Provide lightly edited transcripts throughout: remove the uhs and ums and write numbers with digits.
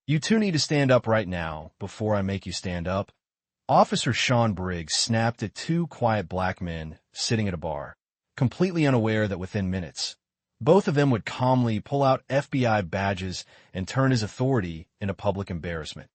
You two need to stand up right now before I make you stand up. Officer Sean Briggs snapped at two quiet black men sitting at a bar, completely unaware that within minutes, both of them would calmly pull out FBI badges and turn his authority into public embarrassment.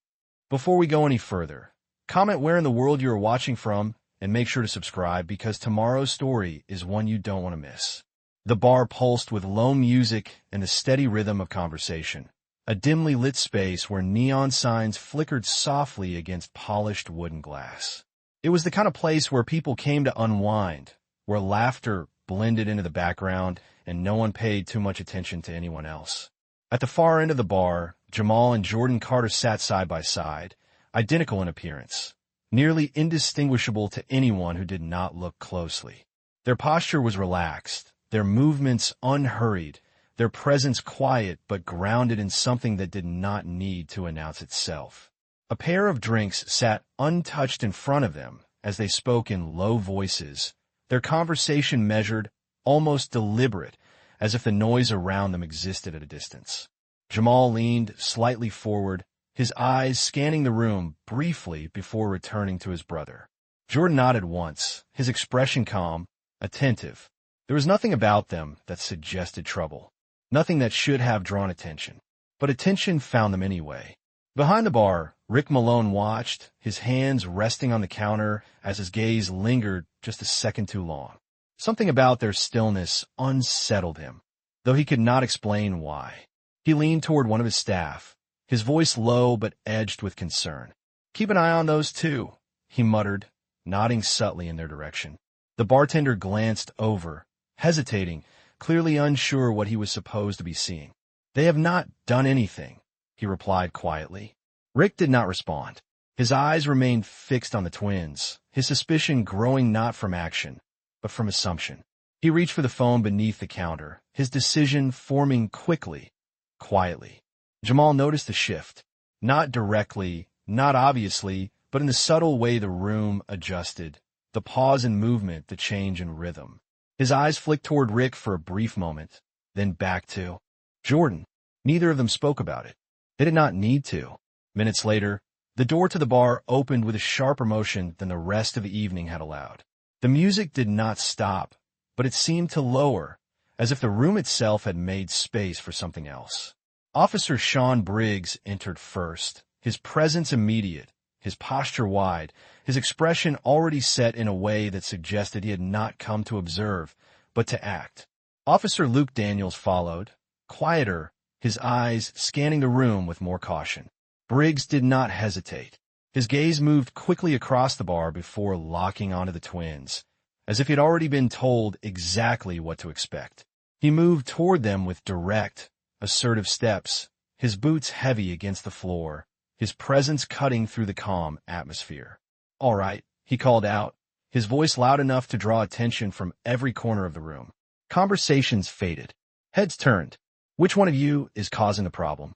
Before we go any further, comment where in the world you are watching from and make sure to subscribe because tomorrow's story is one you don't want to miss. The bar pulsed with low music and the steady rhythm of conversation, a dimly lit space where neon signs flickered softly against polished wooden glass. It was the kind of place where people came to unwind, where laughter blended into the background and no one paid too much attention to anyone else. At the far end of the bar, Jamal and Jordan Carter sat side by side, identical in appearance, nearly indistinguishable to anyone who did not look closely. Their posture was relaxed, their movements unhurried, their presence quiet but grounded in something that did not need to announce itself. A pair of drinks sat untouched in front of them as they spoke in low voices, their conversation measured, almost deliberate, as if the noise around them existed at a distance. Jamal leaned slightly forward, his eyes scanning the room briefly before returning to his brother. Jordan nodded once, his expression calm, attentive. There was nothing about them that suggested trouble, nothing that should have drawn attention. But attention found them anyway. Behind the bar, Rick Malone watched, his hands resting on the counter as his gaze lingered just a second too long. Something about their stillness unsettled him, though he could not explain why. He leaned toward one of his staff, his voice low but edged with concern. "Keep an eye on those two," he muttered, nodding subtly in their direction. The bartender glanced over, hesitating, clearly unsure what he was supposed to be seeing. "They have not done anything," he replied quietly. Rick did not respond. His eyes remained fixed on the twins, his suspicion growing not from action, but from assumption. He reached for the phone beneath the counter, his decision forming quickly, quietly. Jamal noticed the shift, not directly, not obviously, but in the subtle way the room adjusted, the pause in movement, the change in rhythm. His eyes flicked toward Rick for a brief moment, then back to Jordan. Neither of them spoke about it. They did not need to. Minutes later, the door to the bar opened with a sharper motion than the rest of the evening had allowed. The music did not stop, but it seemed to lower, as if the room itself had made space for something else. Officer Sean Briggs entered first, his presence immediate, his posture wide, his expression already set in a way that suggested he had not come to observe, but to act. Officer Luke Daniels followed, quieter, his eyes scanning the room with more caution. Briggs did not hesitate. His gaze moved quickly across the bar before locking onto the twins, as if he had already been told exactly what to expect. He moved toward them with direct, assertive steps, his boots heavy against the floor, his presence cutting through the calm atmosphere. "All right," he called out, his voice loud enough to draw attention from every corner of the room. Conversations faded. Heads turned. "Which one of you is causing the problem?"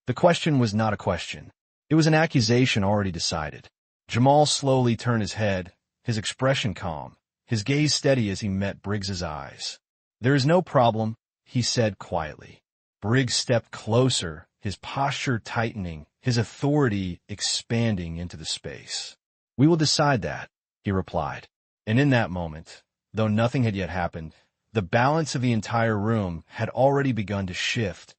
The question was not a question. It was an accusation already decided. Jamal slowly turned his head, his expression calm, his gaze steady as he met Briggs's eyes. "There is no problem," he said quietly. Briggs stepped closer, his posture tightening, his authority expanding into the space. "We will decide that," he replied. And in that moment, though nothing had yet happened, the balance of the entire room had already begun to shift,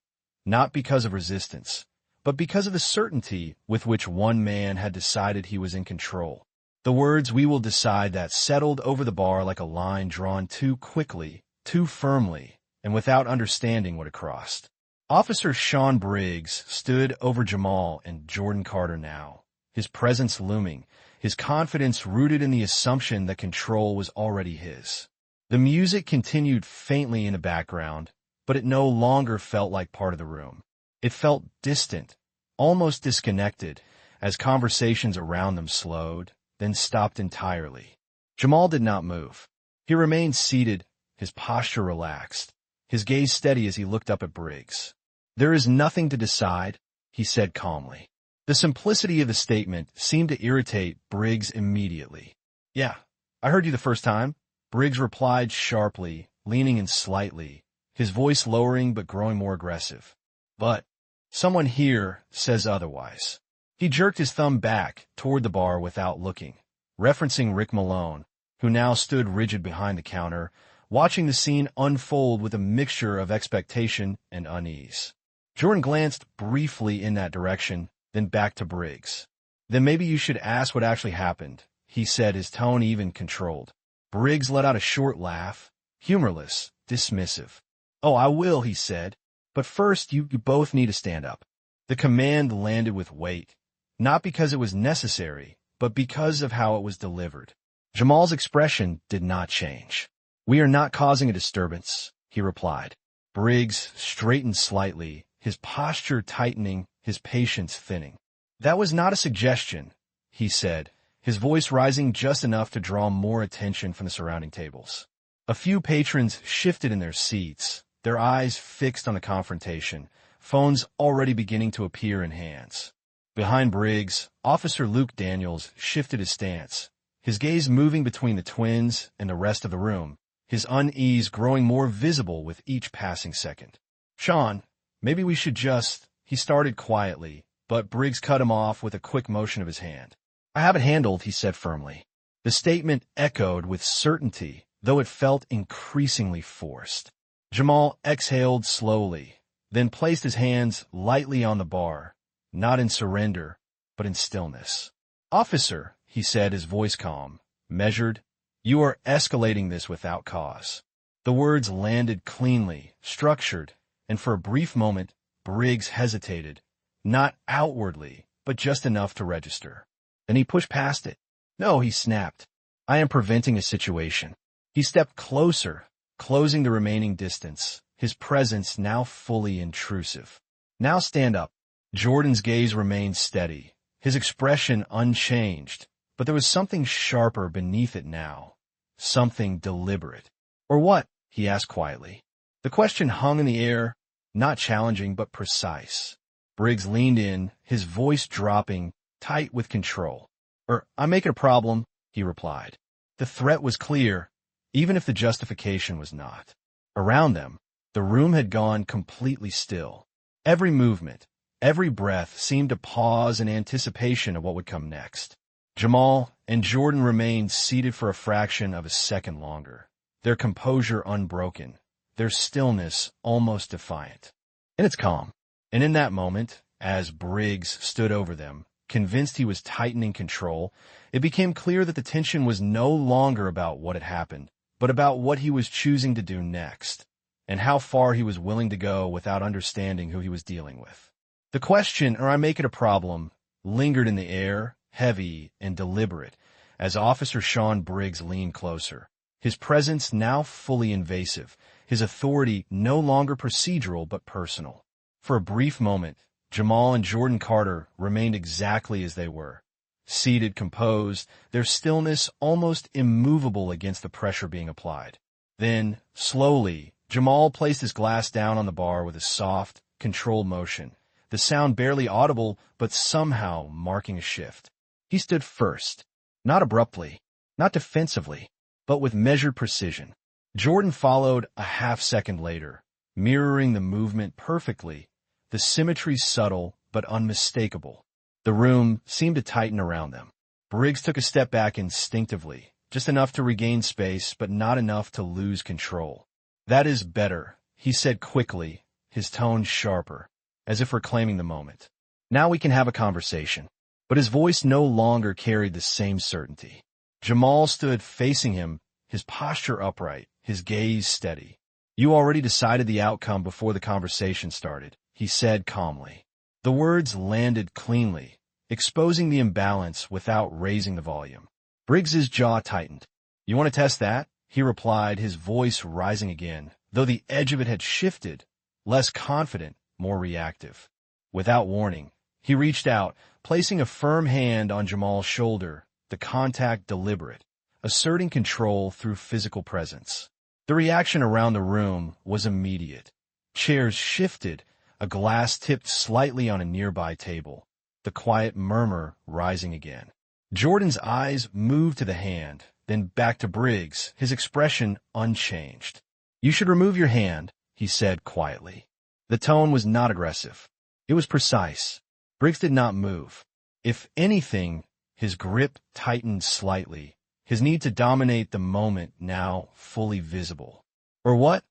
not because of resistance, but because of the certainty with which one man had decided he was in control. The words "we will decide that" settled over the bar like a line drawn too quickly, too firmly, and without understanding what it crossed. Officer Sean Briggs stood over Jamal and Jordan Carter now, his presence looming, his confidence rooted in the assumption that control was already his. The music continued faintly in the background, but it no longer felt like part of the room. It felt distant, almost disconnected, as conversations around them slowed, then stopped entirely. Jamal did not move. He remained seated, his posture relaxed, his gaze steady as he looked up at Briggs. "There is nothing to decide," he said calmly. The simplicity of the statement seemed to irritate Briggs immediately. "Yeah, I heard you the first time," Briggs replied sharply, leaning in slightly, his voice lowering but growing more aggressive. "But Someone here says otherwise. He jerked his thumb back toward the bar without looking, referencing Rick Malone, who now stood rigid behind the counter, watching the scene unfold with a mixture of expectation and unease. Jordan glanced briefly in that direction, then back to Briggs. "Then maybe you should ask what actually happened," he said, his tone even controlled. Briggs let out a short laugh, humorless, dismissive. "Oh, I will," he said. "But first, you both need to stand up." The command landed with weight, not because it was necessary, but because of how it was delivered. Jamal's expression did not change. "We are not causing a disturbance," he replied. Briggs straightened slightly, his posture tightening, his patience thinning. "That was not a suggestion," he said, his voice rising just enough to draw more attention from the surrounding tables. A few patrons shifted in their seats, their eyes fixed on the confrontation, phones already beginning to appear in hands. Behind Briggs, Officer Luke Daniels shifted his stance, his gaze moving between the twins and the rest of the room, his unease growing more visible with each passing second. "Sean, maybe we should just—" he started quietly, but Briggs cut him off with a quick motion of his hand. "I have it handled," he said firmly. The statement echoed with certainty, though it felt increasingly forced. Jamal exhaled slowly, then placed his hands lightly on the bar, not in surrender, but in stillness. "Officer," he said, his voice calm, measured, "you are escalating this without cause." The words landed cleanly, structured, and for a brief moment, Briggs hesitated, not outwardly, but just enough to register. Then he pushed past it. "No," he snapped. "I am preventing a situation." He stepped closer, closing the remaining distance, his presence now fully intrusive. "Now stand up." Jordan's gaze remained steady, his expression unchanged, but there was something sharper beneath it now, something deliberate. "Or what?" he asked quietly. The question hung in the air, not challenging but precise. Briggs leaned in, his voice dropping, tight with control. "I make it a problem," he replied. The threat was clear, even if the justification was not. Around them, the room had gone completely still. Every movement, every breath seemed to pause in anticipation of what would come next. Jamal and Jordan remained seated for a fraction of a second longer, their composure unbroken, their stillness almost defiant. "And it's calm." And in that moment, as Briggs stood over them, convinced he was tightening control, it became clear that the tension was no longer about what had happened, but about what he was choosing to do next, and how far he was willing to go without understanding who he was dealing with. The question, "or I make it a problem," lingered in the air, heavy and deliberate, as Officer Sean Briggs leaned closer, his presence now fully invasive, his authority no longer procedural but personal. For a brief moment, Jamal and Jordan Carter remained exactly as they were, seated, composed, their stillness almost immovable against the pressure being applied. Then, slowly, Jamal placed his glass down on the bar with a soft, controlled motion, the sound barely audible but somehow marking a shift. He stood first, not abruptly, not defensively, but with measured precision. Jordan followed a half-second later, mirroring the movement perfectly, the symmetry subtle but unmistakable. The room seemed to tighten around them. Briggs took a step back instinctively, just enough to regain space but not enough to lose control. "That is better," he said quickly, his tone sharper, as if reclaiming the moment. "Now we can have a conversation." But his voice no longer carried the same certainty. Jamal stood facing him, his posture upright, his gaze steady. "You already decided the outcome before the conversation started," he said calmly. The words landed cleanly, exposing the imbalance without raising the volume. Briggs's jaw tightened. "You want to test that?" he replied, his voice rising again, though the edge of it had shifted, less confident, more reactive. Without warning, he reached out, placing a firm hand on Jamal's shoulder, the contact deliberate, asserting control through physical presence. The reaction around the room was immediate. Chairs shifted, a glass tipped slightly on a nearby table, the quiet murmur rising again. Jordan's eyes moved to the hand, then back to Briggs, his expression unchanged. "You should remove your hand," he said quietly. The tone was not aggressive. It It was precise. Briggs did not move. If anything, his grip tightened slightly, his need to dominate the moment now fully visible. "Or what?"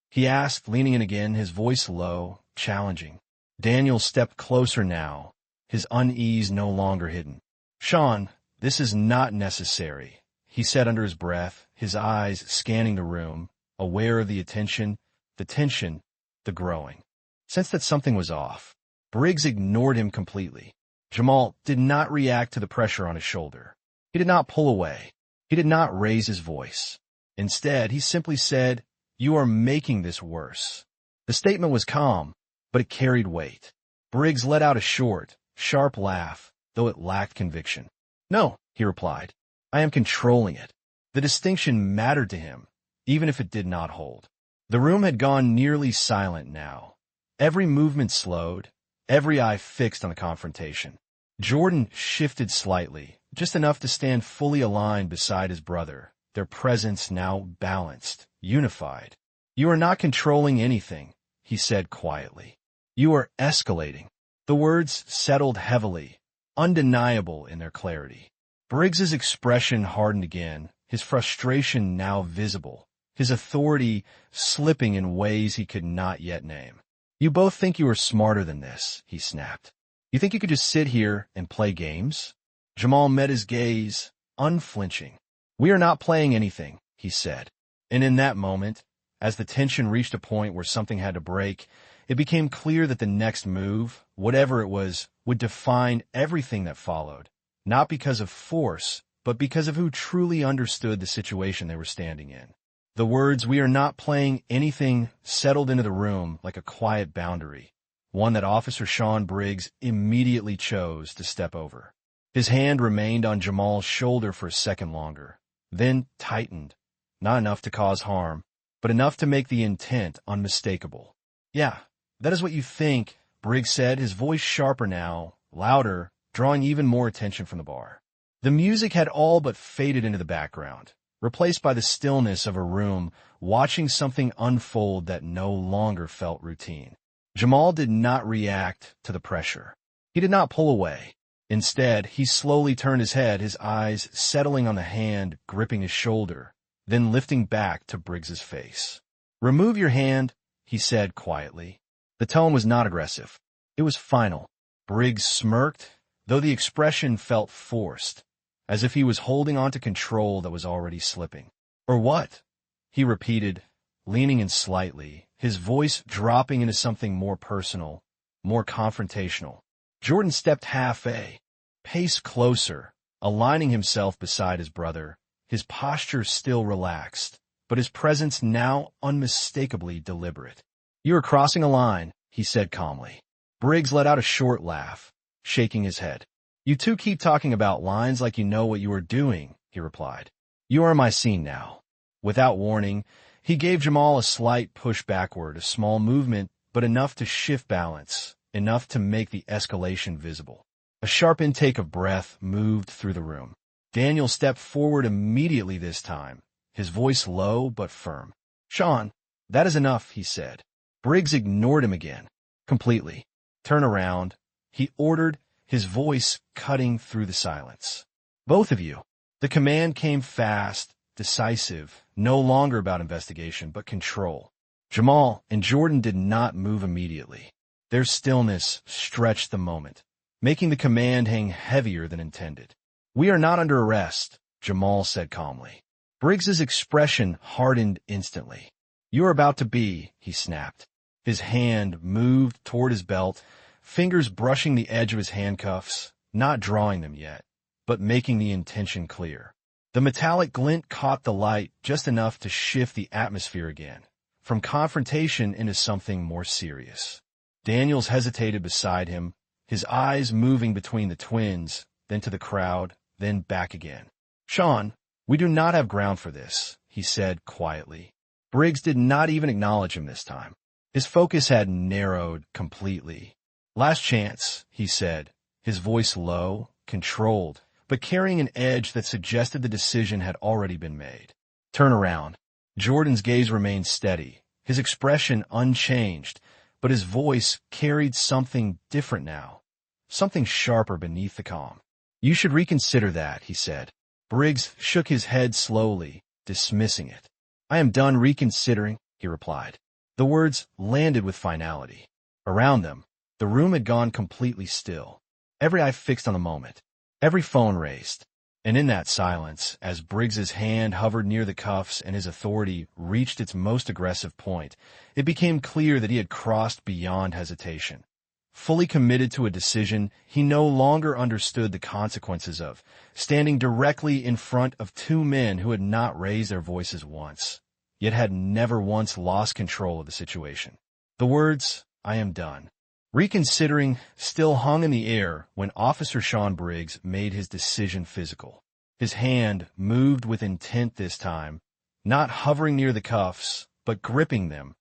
he asked, leaning in again, his voice low, challenging. Daniel stepped closer now, his unease no longer hidden. "Sean, this is not necessary," he said under his breath, his eyes scanning the room, aware of the tension, the growing. Sensed that something was off. Briggs ignored him completely. Jamal did not react to the pressure on his shoulder. He did not pull away. He did not raise his voice. Instead, he simply said, "You are making this worse." The statement was calm, but it carried weight. Briggs let out a short, sharp laugh, though it lacked conviction. "No," he replied. "I am controlling it." The distinction mattered to him, even if it did not hold. The room had gone nearly silent now. Every movement slowed, every eye fixed on the confrontation. Jordan shifted slightly, just enough to stand fully aligned beside his brother, their presence now balanced, unified. "You are not controlling anything," he said quietly. "You are escalating." The words settled heavily, undeniable in their clarity. Briggs's expression hardened again, his frustration now visible, his authority slipping in ways he could not yet name. "You both think you are smarter than this," he snapped. "You think you could just sit here and play games?" Jamal met his gaze, unflinching. "We are not playing anything," he said. And in that moment, as the tension reached a point where something had to break, it became clear that the next move, whatever it was, would define everything that followed, not because of force, but because of who truly understood the situation they were standing in. The words, "We are not playing anything," settled into the room like a quiet boundary, one that Officer Sean Briggs immediately chose to step over. His hand remained on Jamal's shoulder for a second longer, then tightened, not enough to cause harm, but enough to make the intent unmistakable. "Yeah, that is what you think," Briggs said, his voice sharper now, louder, drawing even more attention from the bar. The music had all but faded into the background, replaced by the stillness of a room watching something unfold that no longer felt routine. Jamal did not react to the pressure. He did not pull away. Instead, he slowly turned his head, his eyes settling on the hand gripping his shoulder, then lifting back to Briggs's face. "Remove your hand," he said quietly. The tone was not aggressive. It was final. Briggs smirked, though the expression felt forced, as if he was holding on to control that was already slipping. "Or what?" he repeated, leaning in slightly, his voice dropping into something more personal, more confrontational. Jordan stepped half a pace closer, aligning himself beside his brother, his posture still relaxed, but his presence now unmistakably deliberate. "You are crossing a line," he said calmly. Briggs let out a short laugh, shaking his head. "You two keep talking about lines like you know what you are doing," he replied. "You are in my scene now." Without warning, he gave Jamal a slight push backward, a small movement, but enough to shift balance, enough to make the escalation visible. A sharp intake of breath moved through the room. Daniel stepped forward immediately this time, his voice low but firm. "Sean, that is enough," he said. Briggs ignored him again, completely. "Turn around," he ordered, his voice cutting through the silence. "Both of you." The command came fast, decisive, no longer about investigation, but control. Jamal and Jordan did not move immediately. Their stillness stretched the moment, making the command hang heavier than intended. "We are not under arrest," Jamal said calmly. Briggs's expression hardened instantly. "You are about to be," he snapped. His hand moved toward his belt, fingers brushing the edge of his handcuffs, not drawing them yet, but making the intention clear. The metallic glint caught the light just enough to shift the atmosphere again, from confrontation into something more serious. Daniels hesitated beside him, his eyes moving between the twins, then to the crowd, then back again. "Sean, we do not have ground for this," he said quietly. Briggs did not even acknowledge him this time. His focus had narrowed completely. "Last chance," he said, his voice low, controlled, but carrying an edge that suggested the decision had already been made. "Turn around." Jordan's gaze remained steady, his expression unchanged, but his voice carried something different now, something sharper beneath the calm. "You should reconsider that," he said. Briggs shook his head slowly, dismissing it. "I am done reconsidering," he replied. The words landed with finality. Around them, the room had gone completely still, every eye fixed on the moment, every phone raised. And in that silence, as Briggs's hand hovered near the cuffs and his authority reached its most aggressive point, it became clear that he had crossed beyond hesitation. Fully committed to a decision he no longer understood the consequences of, standing directly in front of two men who had not raised their voices once, yet had never once lost control of the situation. The words, "I am done," reconsidering, still hung in the air when Officer Sean Briggs made his decision physical. His hand moved with intent this time, not hovering near the cuffs, but gripping them,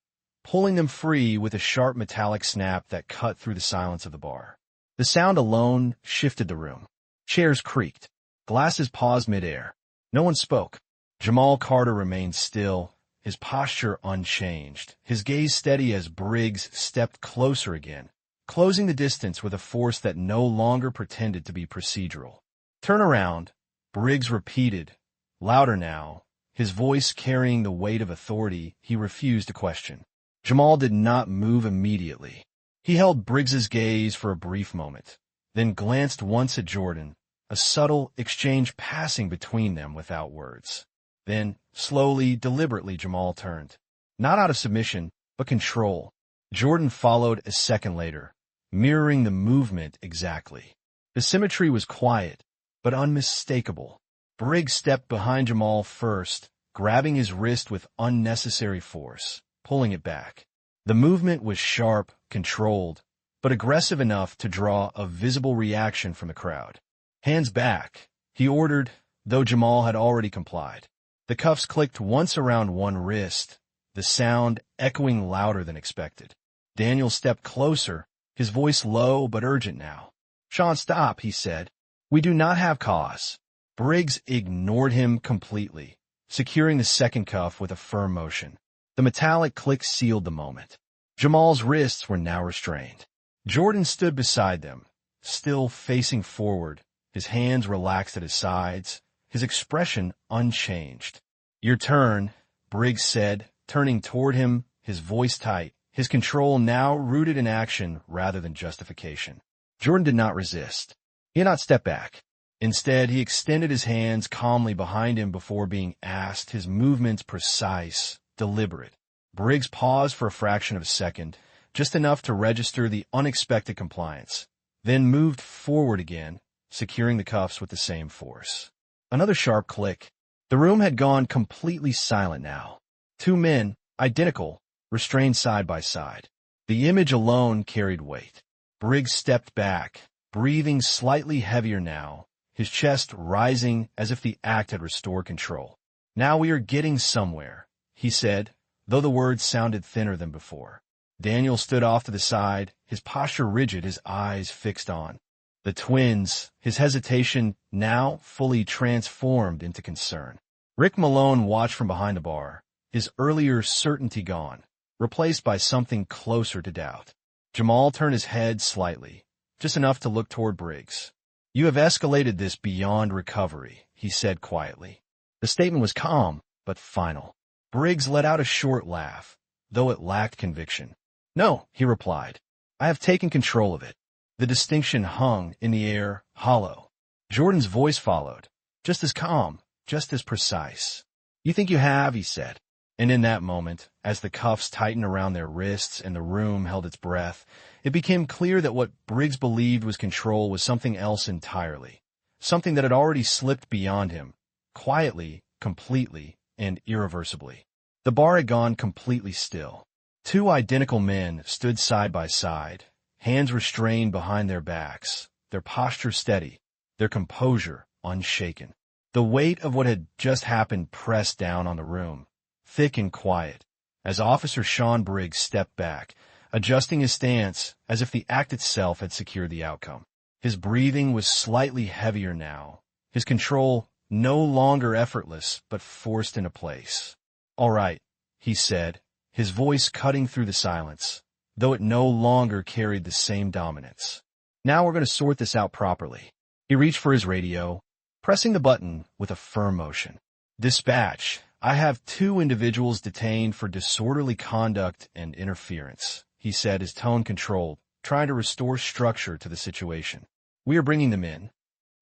pulling them free with a sharp metallic snap that cut through the silence of the bar. The sound alone shifted the room. Chairs creaked. Glasses paused midair. No one spoke. Jamal Carter remained still, his posture unchanged, his gaze steady as Briggs stepped closer again, closing the distance with a force that no longer pretended to be procedural. "Turn around," Briggs repeated, louder now, his voice carrying the weight of authority he refused to question. Jamal did not move immediately. He held Briggs's gaze for a brief moment, then glanced once at Jordan, a subtle exchange passing between them without words. Then, slowly, deliberately, Jamal turned. Not out of submission, but control. Jordan followed a second later, mirroring the movement exactly. The symmetry was quiet, but unmistakable. Briggs stepped behind Jamal first, grabbing his wrist with unnecessary force, pulling it back. The movement was sharp, controlled, but aggressive enough to draw a visible reaction from the crowd. "Hands back," he ordered, though Jamal had already complied. The cuffs clicked once around one wrist, the sound echoing louder than expected. Daniel stepped closer, his voice low but urgent now. "Sean, stop," he said. "We do not have cause." Briggs ignored him completely, securing the second cuff with a firm motion. The metallic click sealed the moment. Jamal's wrists were now restrained. Jordan stood beside them, still facing forward, his hands relaxed at his sides, his expression unchanged. "Your turn," Briggs said, turning toward him, his voice tight, his control now rooted in action rather than justification. Jordan did not resist. He did not step back. Instead, he extended his hands calmly behind him before being asked, his movements precise, deliberate. Briggs paused for a fraction of a second, just enough to register the unexpected compliance, then moved forward again, securing the cuffs with the same force. Another sharp click. The room had gone completely silent now. Two men, identical, restrained side by side. The image alone carried weight. Briggs stepped back, breathing slightly heavier now, his chest rising as if the act had restored control. "Now we are getting somewhere," he said, though the words sounded thinner than before. Daniel stood off to the side, his posture rigid, his eyes fixed on the twins, his hesitation now fully transformed into concern. Rick Malone watched from behind the bar, his earlier certainty gone, replaced by something closer to doubt. Jamal turned his head slightly, just enough to look toward Briggs. "You have escalated this beyond recovery," he said quietly. The statement was calm, but final. Briggs let out a short laugh, though it lacked conviction. "No," he replied. "I have taken control of it." The distinction hung in the air, hollow. Jordan's voice followed, just as calm, just as precise. "You think you have," he said. And in that moment, as the cuffs tightened around their wrists and the room held its breath, it became clear that what Briggs believed was control was something else entirely, something that had already slipped beyond him, quietly, completely, and irreversibly. The bar had gone completely still. Two identical men stood side by side, hands restrained behind their backs, their posture steady, their composure unshaken. The weight of what had just happened pressed down on the room, thick and quiet, as Officer Sean Briggs stepped back, adjusting his stance as if the act itself had secured the outcome. His breathing was slightly heavier now, his control no longer effortless but forced into place. "All right," he said, his voice cutting through the silence. though it no longer carried the same dominance. Now we're going to sort this out properly. He reached for his radio, pressing the button with a firm motion. Dispatch, I have 2 individuals detained for disorderly conduct and interference, he said, his tone controlled, trying to restore structure to the situation. We are bringing them in.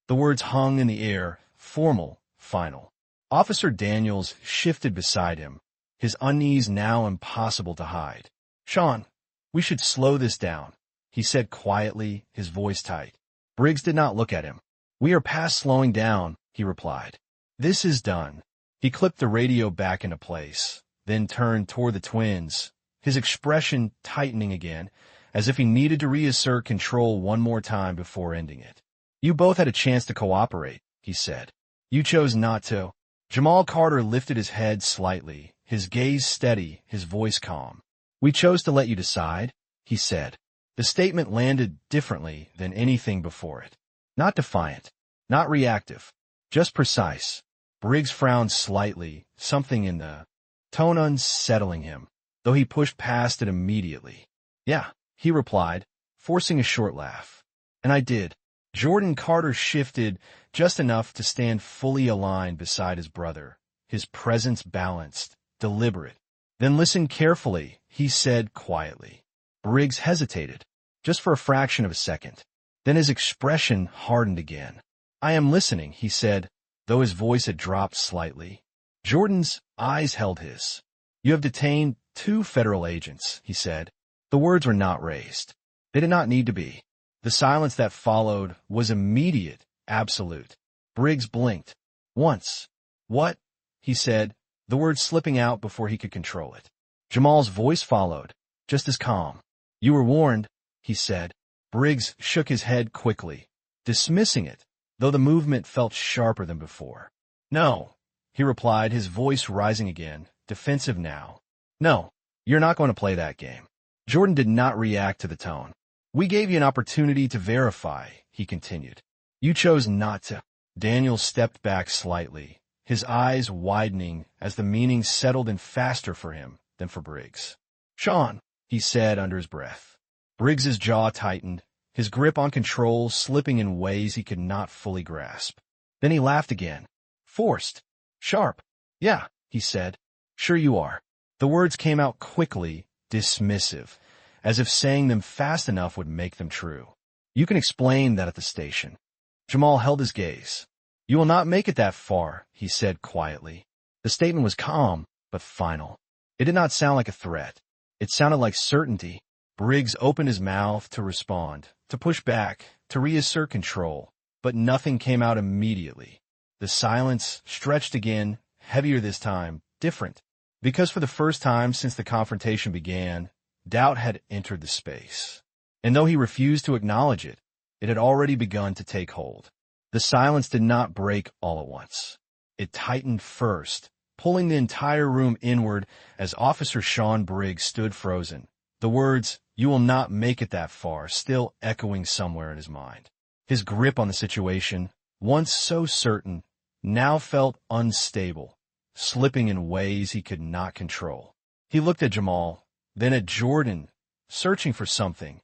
The words hung in the air, formal, final. Officer Daniels shifted beside him, his unease now impossible to hide. Sean, we should slow this down, he said quietly, his voice tight. Briggs did not look at him. We are past slowing down, he replied. This is done. He clipped the radio back into place, then turned toward the twins, his expression tightening again, as if he needed to reassert control one more time before ending it. You both had a chance to cooperate, he said. You chose not to. Jamal Carter lifted his head slightly, his gaze steady, his voice calm. We chose to let you decide, he said. The statement landed differently than anything before it. Not defiant, not reactive, just precise. Briggs frowned slightly, something in the tone unsettling him, though he pushed past it immediately. Yeah, he replied, forcing a short laugh. And I did. Jordan Carter shifted just enough to stand fully aligned beside his brother, his presence balanced, deliberate. Then listen carefully, he said quietly. Briggs hesitated, just for a fraction of a second. Then his expression hardened again. I am listening, he said, though his voice had dropped slightly. Jordan's eyes held his. You have detained 2 federal agents, he said. The words were not raised. They did not need to be. The silence that followed was immediate, absolute. Briggs blinked. Once. What? He said, the words slipping out before he could control it. Jamal's voice followed, just as calm. You were warned, he said. Briggs shook his head quickly, dismissing it, though the movement felt sharper than before. No, he replied, his voice rising again, defensive now. No, you're not going to play that game. Jordan did not react to the tone. We gave you an opportunity to verify, he continued. You chose not to. Daniel stepped back slightly, his eyes widening as the meaning settled in faster for him than for Briggs. Sean, he said under his breath. Briggs's jaw tightened, his grip on control slipping in ways he could not fully grasp. Then he laughed again. Forced. Sharp. Yeah, he said. Sure you are. The words came out quickly, dismissive, as if saying them fast enough would make them true. You can explain that at the station. Jamal held his gaze. You will not make it that far, he said quietly. The statement was calm, but final. It did not sound like a threat. It sounded like certainty. Briggs opened his mouth to respond, to push back, to reassert control, but nothing came out immediately. The silence stretched again, heavier this time, different. Because for the first time since the confrontation began, doubt had entered the space. And though he refused to acknowledge it, it had already begun to take hold. The silence did not break all at once. It tightened first, pulling the entire room inward as Officer Sean Briggs stood frozen, the words, "You will not make it that far," still echoing somewhere in his mind. His grip on the situation, once so certain, now felt unstable, slipping in ways he could not control. He looked at Jamal, then at Jordan, searching for something,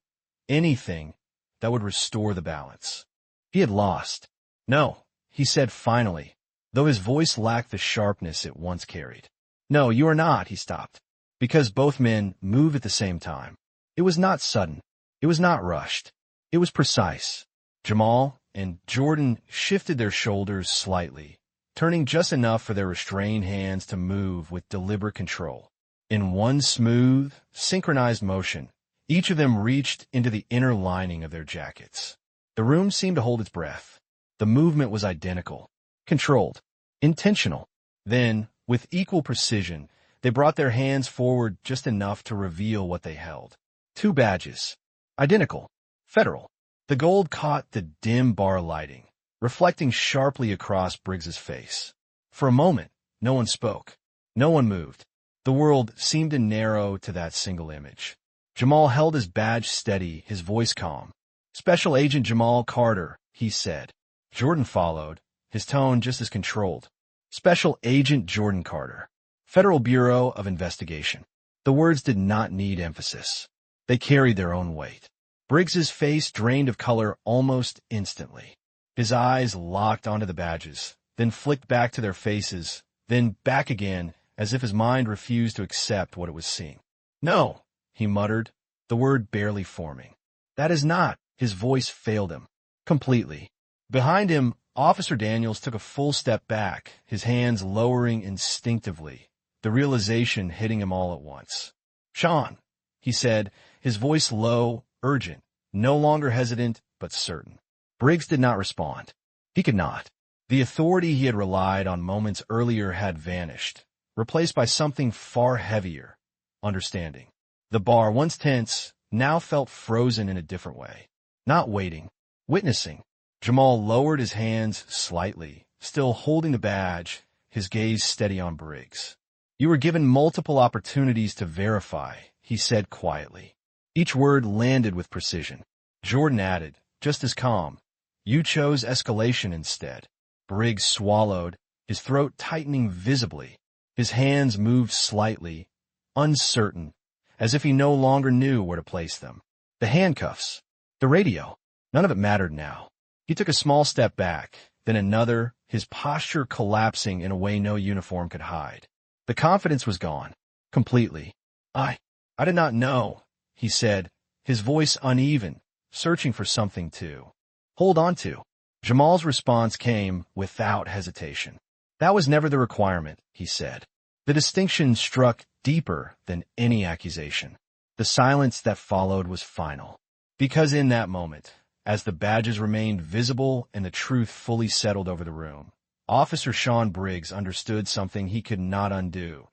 anything, that would restore the balance. He had lost. No, he said finally, though his voice lacked the sharpness it once carried. No, you are not, he stopped, because both men moved at the same time. It was not sudden. It was not rushed. It was precise. Jamal and Jordan shifted their shoulders slightly, turning just enough for their restrained hands to move with deliberate control. In one smooth, synchronized motion, each of them reached into the inner lining of their jackets. The room seemed to hold its breath. The movement was identical, controlled, intentional. Then, with equal precision, they brought their hands forward just enough to reveal what they held. 2 badges. Identical. Federal. The gold caught the dim bar lighting, reflecting sharply across Briggs's face. For a moment, no one spoke. No one moved. The world seemed to narrow to that single image. Jamal held his badge steady, his voice calm. Special Agent Jamal Carter, he said. Jordan followed, his tone just as controlled. Special Agent Jordan Carter. Federal Bureau of Investigation. The words did not need emphasis. They carried their own weight. Briggs's face drained of color almost instantly. His eyes locked onto the badges, then flicked back to their faces, then back again, as if his mind refused to accept what it was seeing. "No," he muttered, the word barely forming. "That is not." His voice failed him. Completely. Behind him, Officer Daniels took a full step back, his hands lowering instinctively, the realization hitting him all at once. "Sean," he said, his voice low, urgent, no longer hesitant, but certain. Briggs did not respond. He could not. The authority he had relied on moments earlier had vanished, replaced by something far heavier: understanding. The bar, once tense, now felt frozen in a different way. Not waiting, witnessing. Jamal lowered his hands slightly, still holding the badge, his gaze steady on Briggs. "You were given multiple opportunities to verify," he said quietly. Each word landed with precision. Jordan added, just as calm, "You chose escalation instead." Briggs swallowed, his throat tightening visibly. His hands moved slightly, uncertain, as if he no longer knew where to place them. The handcuffs, the radio, none of it mattered now. He took a small step back, then another, his posture collapsing in a way no uniform could hide. The confidence was gone, completely. I did not know," he said, his voice uneven, searching for something to hold on to. Jamal's response came without hesitation. "That was never the requirement," he said. The distinction struck deeper than any accusation. The silence that followed was final. Because in that moment, as the badges remained visible and the truth fully settled over the room, Officer Sean Briggs understood something he could not undo: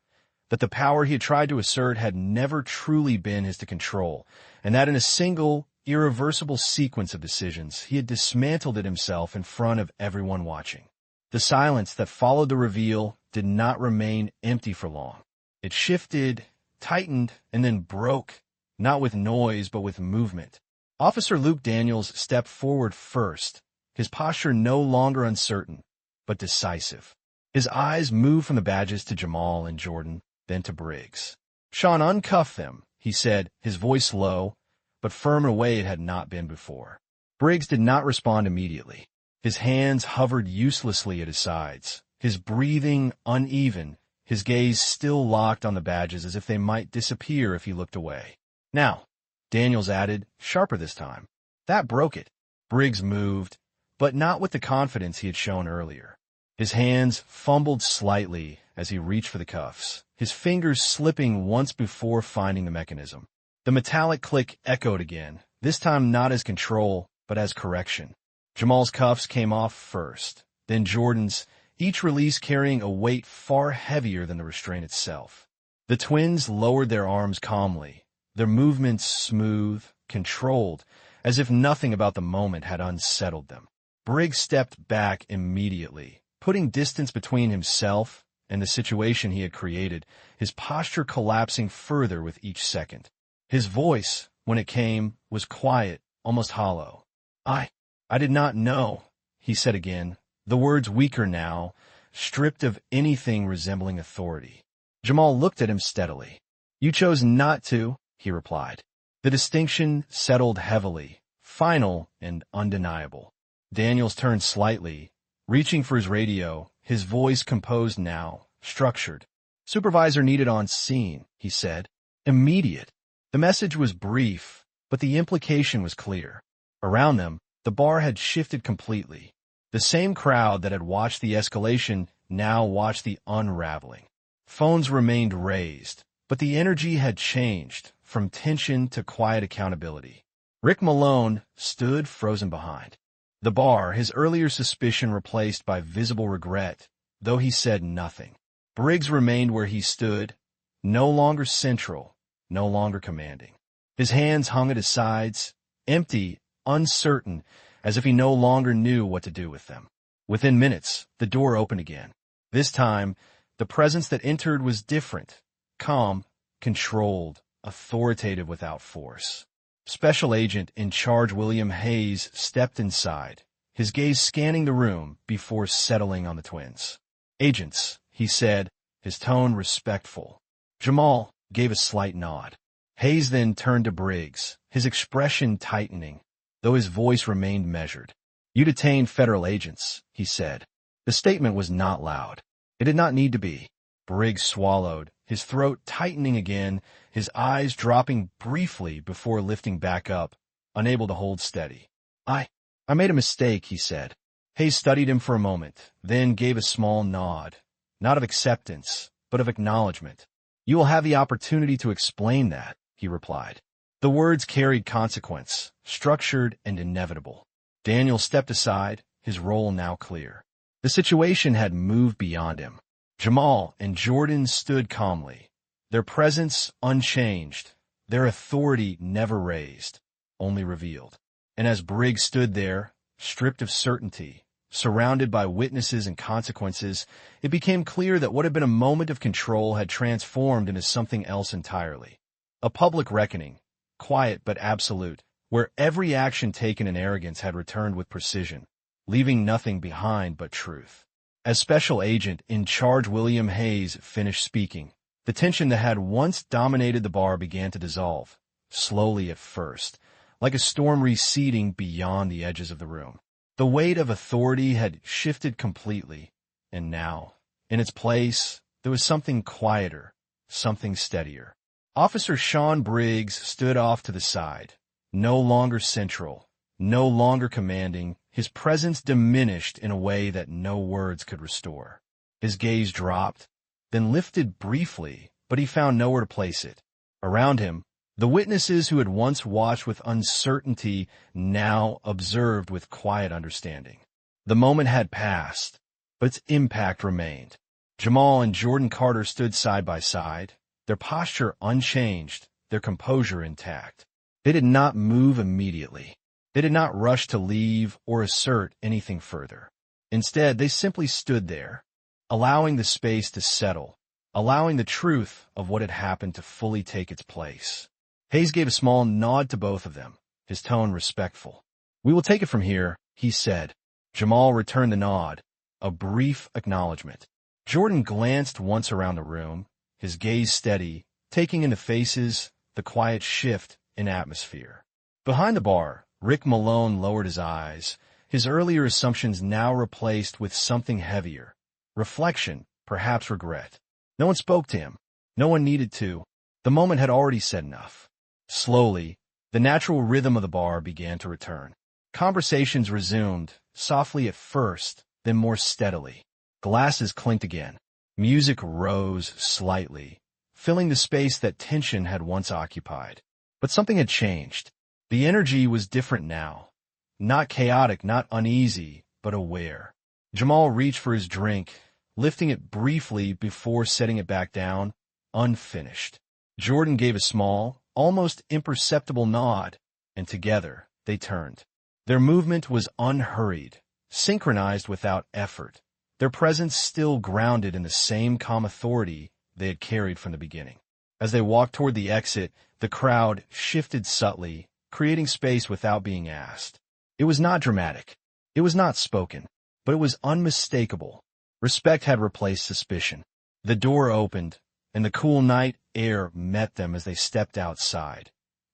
that the power he had tried to assert had never truly been his to control, and that in a single, irreversible sequence of decisions, he had dismantled it himself in front of everyone watching. The silence that followed the reveal did not remain empty for long. It shifted, tightened, and then broke, not with noise but with movement. Officer Luke Daniels stepped forward first, his posture no longer uncertain, but decisive. His eyes moved from the badges to Jamal and Jordan, then to Briggs. "Sean, uncuff them," he said, his voice low, but firm in a way it had not been before. Briggs did not respond immediately. His hands hovered uselessly at his sides, his breathing uneven, his gaze still locked on the badges as if they might disappear if he looked away. "Now," Daniels added, sharper this time. That broke it. Briggs moved, but not with the confidence he had shown earlier. His hands fumbled slightly as he reached for the cuffs, his fingers slipping once before finding the mechanism. The metallic click echoed again, this time not as control, but as correction. Jamal's cuffs came off first, then Jordan's, each release carrying a weight far heavier than the restraint itself. The twins lowered their arms calmly, their movements smooth, controlled, as if nothing about the moment had unsettled them. Briggs stepped back immediately, putting distance between himself and the situation he had created, his posture collapsing further with each second. His voice, when it came, was quiet, almost hollow. I did not know," he said again, the words weaker now, stripped of anything resembling authority. Jamal looked at him steadily. "You chose not to," he replied. The distinction settled heavily, final and undeniable. Daniels turned slightly, reaching for his radio, his voice composed now, structured. "Supervisor needed on scene," he said. Immediate. The message was brief, but the implication was clear. Around them, the bar had shifted completely. The same crowd that had watched the escalation now watched the unraveling. Phones remained raised, but the energy had changed, from tension to quiet accountability. Rick Malone stood frozen behind. The bar, his earlier suspicion replaced by visible regret, though he said nothing. Briggs remained where he stood, no longer central, no longer commanding. His hands hung at his sides, empty, uncertain, as if he no longer knew what to do with them. Within minutes, the door opened again. This time, the presence that entered was different, calm, controlled, authoritative without force. Special Agent in charge William Hayes stepped inside, his gaze scanning the room before settling on the twins. "Agents," he said, his tone respectful. Jamal gave a slight nod. Hayes then turned to Briggs, his expression tightening, though his voice remained measured. "You detained federal agents," he said. The statement was not loud. It did not need to be. Briggs swallowed, his throat tightening again, his eyes dropping briefly before lifting back up, unable to hold steady. I made a mistake," he said. Hayes studied him for a moment, then gave a small nod, not of acceptance, but of acknowledgement. "You will have the opportunity to explain that," he replied. The words carried consequence, structured and inevitable. Daniel stepped aside, his role now clear. The situation had moved beyond him. Jamal and Jordan stood calmly, their presence unchanged, their authority never raised, only revealed. And as Briggs stood there, stripped of certainty, surrounded by witnesses and consequences, it became clear that what had been a moment of control had transformed into something else entirely. A public reckoning, quiet but absolute, where every action taken in arrogance had returned with precision, leaving nothing behind but truth. As Special Agent in Charge William Hayes finished speaking, the tension that had once dominated the bar began to dissolve, slowly at first, like a storm receding beyond the edges of the room. The weight of authority had shifted completely, and now, in its place, there was something quieter, something steadier. Officer Sean Briggs stood off to the side, no longer central, no longer commanding, his presence diminished in a way that no words could restore. His gaze dropped, then lifted briefly, but he found nowhere to place it. Around him, the witnesses who had once watched with uncertainty now observed with quiet understanding. The moment had passed, but its impact remained. Jamal and Jordan Carter stood side by side, their posture unchanged, their composure intact. They did not move immediately. They did not rush to leave or assert anything further. Instead, they simply stood there, allowing the space to settle, allowing the truth of what had happened to fully take its place. Hayes gave a small nod to both of them, his tone respectful. "We will take it from here," he said. Jamal returned the nod, a brief acknowledgement. Jordan glanced once around the room, his gaze steady, taking in the faces, the quiet shift in atmosphere. Behind the bar, Rick Malone lowered his eyes, his earlier assumptions now replaced with something heavier. Reflection, perhaps regret. No one spoke to him. No one needed to. The moment had already said enough. Slowly, the natural rhythm of the bar began to return. Conversations resumed, softly at first, then more steadily. Glasses clinked again. Music rose slightly, filling the space that tension had once occupied. But something had changed. The energy was different now. Not chaotic, not uneasy, but aware. Jamal reached for his drink, lifting it briefly before setting it back down, unfinished. Jordan gave a small, almost imperceptible nod, and together they turned. Their movement was unhurried, synchronized without effort, their presence still grounded in the same calm authority they had carried from the beginning. As they walked toward the exit, the crowd shifted subtly, creating space without being asked. It was not dramatic. It was not spoken, but it was unmistakable. Respect had replaced suspicion. The door opened, and the cool night air met them as they stepped outside,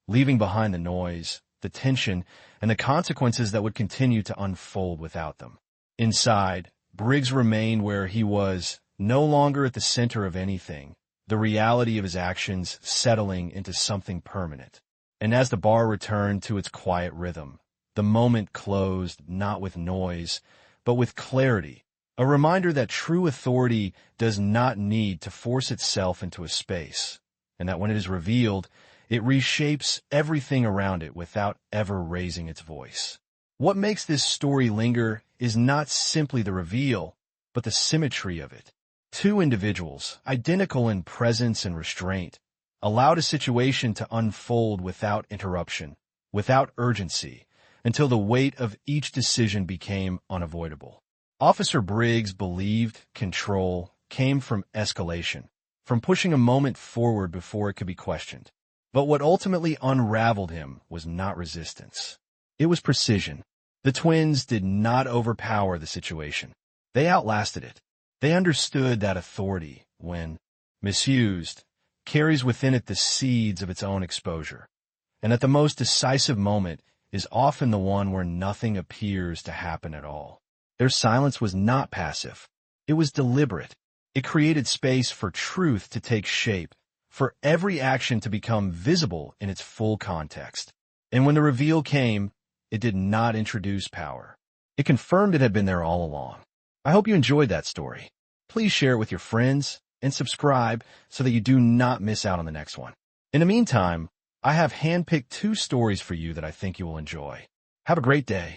leaving behind the noise, the tension, and the consequences that would continue to unfold without them. Inside, Briggs remained where he was, no longer at the center of anything, the reality of his actions settling into something permanent. And as the bar returned to its quiet rhythm, the moment closed not with noise, but with clarity, a reminder that true authority does not need to force itself into a space, and that when it is revealed, it reshapes everything around it without ever raising its voice. What makes this story linger is not simply the reveal, but the symmetry of it. Two individuals, identical in presence and restraint, allowed a situation to unfold without interruption, without urgency, until the weight of each decision became unavoidable. Officer Briggs believed control came from escalation, from pushing a moment forward before it could be questioned. But what ultimately unraveled him was not resistance. It was precision. The twins did not overpower the situation. They outlasted it. They understood that authority, when misused, carries within it the seeds of its own exposure, and at the most decisive moment is often the one where nothing appears to happen at all. Their silence was not passive. It was deliberate. It created space for truth to take shape, for every action to become visible in its full context. And when the reveal came, it did not introduce power. It confirmed it had been there all along. I hope you enjoyed that story. Please share it with your friends and subscribe so that you do not miss out on the next one. In the meantime, I have handpicked 2 stories for you that I think you will enjoy. Have a great day.